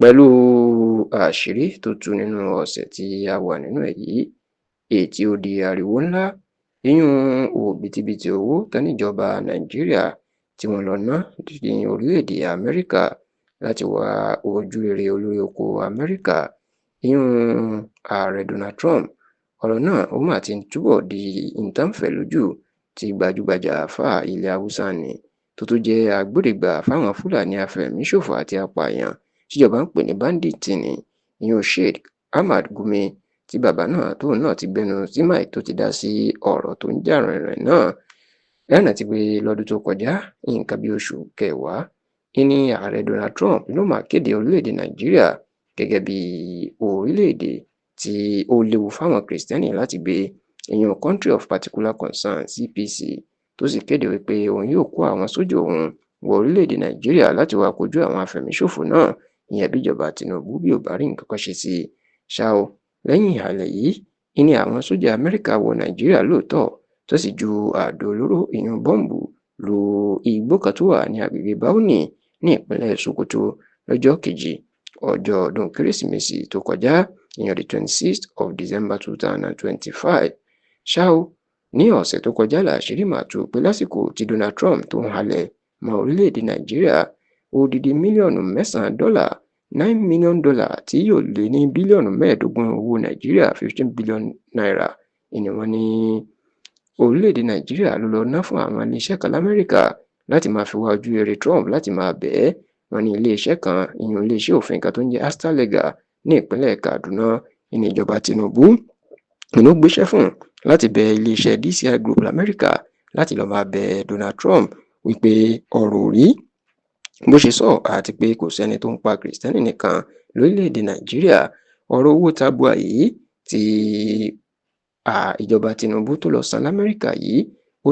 Pẹ̀lú àṣírí tó tú nínú ọ̀sẹ̀ tí a wà nínú ẹ̀ yìí, èyí tí ó di ariwo ńlá yíyún òbítíbitì owó táníjọba Nàìjíríà tí wọ́n lọ ná ní orílẹ̀-èdè Amẹ́ríkà láti wá ojúrere olórí oko Amẹ́ríkà yíyún ààrẹ Donald Trump. Ọ̀rọ̀ náà ó mà ti túbọ̀ di ìtànfẹ́lójú tí gbajúgbajà àáfàá ilẹ̀ Haúsá ni tó tún jẹ́ agbódegbà fáwọn Fúlàní afẹ̀míṣòfò àti apààyàn tíjọba ń pè ní báńdíìtì ni ìyẹn Sheikh Ahmad Gumi, tí bàbá náà tóun náà ti gbẹnu sí mic tó ti dá sí ọ̀rọ̀ tó ń jà rìnrìn náà. Lẹ́nà ti pé lọ́dún tó kọjá nǹkan bí oṣù kẹwàá ní ààrẹ Donald Trump ló máa kéde orílẹ̀-èdè Nàìjíríà gẹ́gẹ́ bí orílẹ̀-èdè tí ó léwu fáwọn Kìrìsìtẹ́nì láti gbé, ìyẹn Country of Particular Concern CPC, tó sì kéde wípé òun yóò kó àwọn sójà òun wọ orílẹ̀-èdè Nàìjíríà láti wá kojú àwọn afẹ̀míṣòfò náà, ìyẹn bíjọba Tinubu bí ò bá rí nǹkan kan ṣe sí i. Ṣá o, lẹ́yìn ìhàlẹ̀ yìí ni àwọn sójà Amẹ́ríkà wọ Nàìjíríà lóòótọ́ tó sì ju àdó olóró ìyẹn bọ́ǹbù lu igbó kan tó wà ní agbègbè Bauchi ní ìpínlẹ̀ Sokoto lọ́jọ́ kejì ọjọ́ ọdún Kérésìmesì tó kọjá, ìyẹn the 26th of December 2025. Ṣá o, ní ọ̀sẹ̀ tó kọjá làṣírí mà tú pé lásìkò tí Donald Trump tó ń halẹ̀ mọ́ orílẹ̀-èdè Nàìjíríà, odidi mílíọ̀nù $9 million tí yóò lé ní bílíọ̀nù 15 owó Nàìjíríà 15 billion naira ni wọ́n ní orílẹ̀-èdè Nàìjíríà ló lọ ná fún àwọn iléeṣẹ́ kan l'Amẹ́ríkà láti máa fi wá ojú rere Trump láti máa bẹ̀ ẹ́. Wọ́n ní iléeṣẹ́ kan, ìyẹn iléeṣẹ́ òfin kan tó ń jẹ́ Astralega ní ìpínlẹ̀ Kaduna ní ìjọba Tinubu ló gbéṣẹ́ fún láti bẹ iléeṣẹ́ DCI Group l'Amẹ́ríkà láti lọ́ọ́ máa bẹ Donald Trump wípé ọ̀rọ̀ ò rí bó ṣe sọ àti pé kò sẹ́ni tó ń pa Kìrìsìtẹ́nì nìkan lórílẹ̀-èdè Nàìjíríà. Ọ̀rọ̀ owó tabua yìí tí ìjọba Tinubu tó lọ san l'Amẹ́ríkà yìí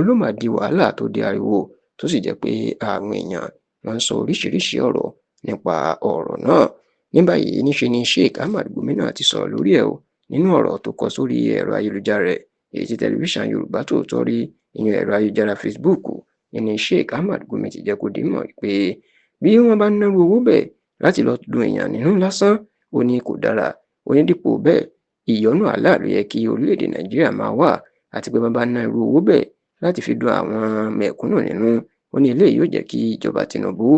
ló máa di wàhálà tó di ariwo tó sì jẹ́ pé àwọn èèyàn wọ́n ń sọ oríṣiríṣi ọ̀rọ̀ nípa ọ̀rọ̀ náà. Ní báyìí níṣe ni Sheikh Ahmad Gumi náà ti sọ̀rọ̀ lórí ẹ̀ o nínú ọ̀rọ̀ tó kọ sórí ẹ̀rọ ayélujára rẹ̀ èyí tí tẹlifíṣàn Yorùbá Tòótọ́ rí, ìyẹn ẹ̀rọ ayélujára Facebook. Ní Sheikh Ahmad Gumi ti jẹ́ kó di mọ̀ pé bí wọ́n bá nárú owó bẹ́ẹ̀ láti lọ dun èèyàn nínú lásán, ó ní kò dára. Ó ní dípò bẹ́ẹ̀ ìyọ́nú Allah ló yẹ kí orílẹ̀-èdè Nàìjíríà máa wà, àti pé wọ́n bá ná irú owó bẹ́ẹ̀ láti fi dun àwọn mẹ̀kúnnù nínú, ó ní eléyìí yóò jẹ́ kí ìjọba Tinubu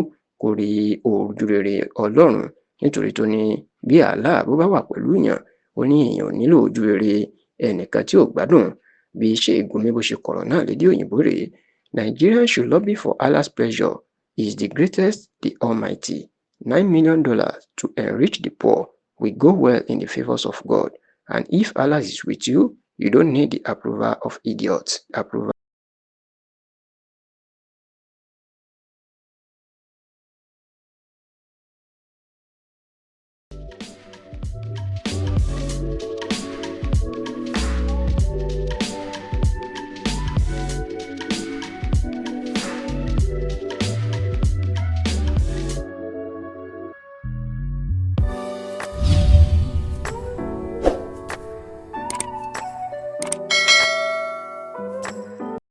kó rí ojúrere Ọlọ́run, nítorí tó ní bí Allah bó bá wà pẹ̀lú èèyàn, ó ní èèyàn ò nílò ojúrere ẹnìkan tí ò gbádùn. Bí Sheikh Gumi bó ṣe kọ̀rọ̀ náà lédè òyìnbó rèé: Nigerians should lobby for Allah's pleasure. He is the greatest, the almighty. $9 million to enrich the poor will go well in the favors of God. And if Allah is with you, you don't need the approval of idiots.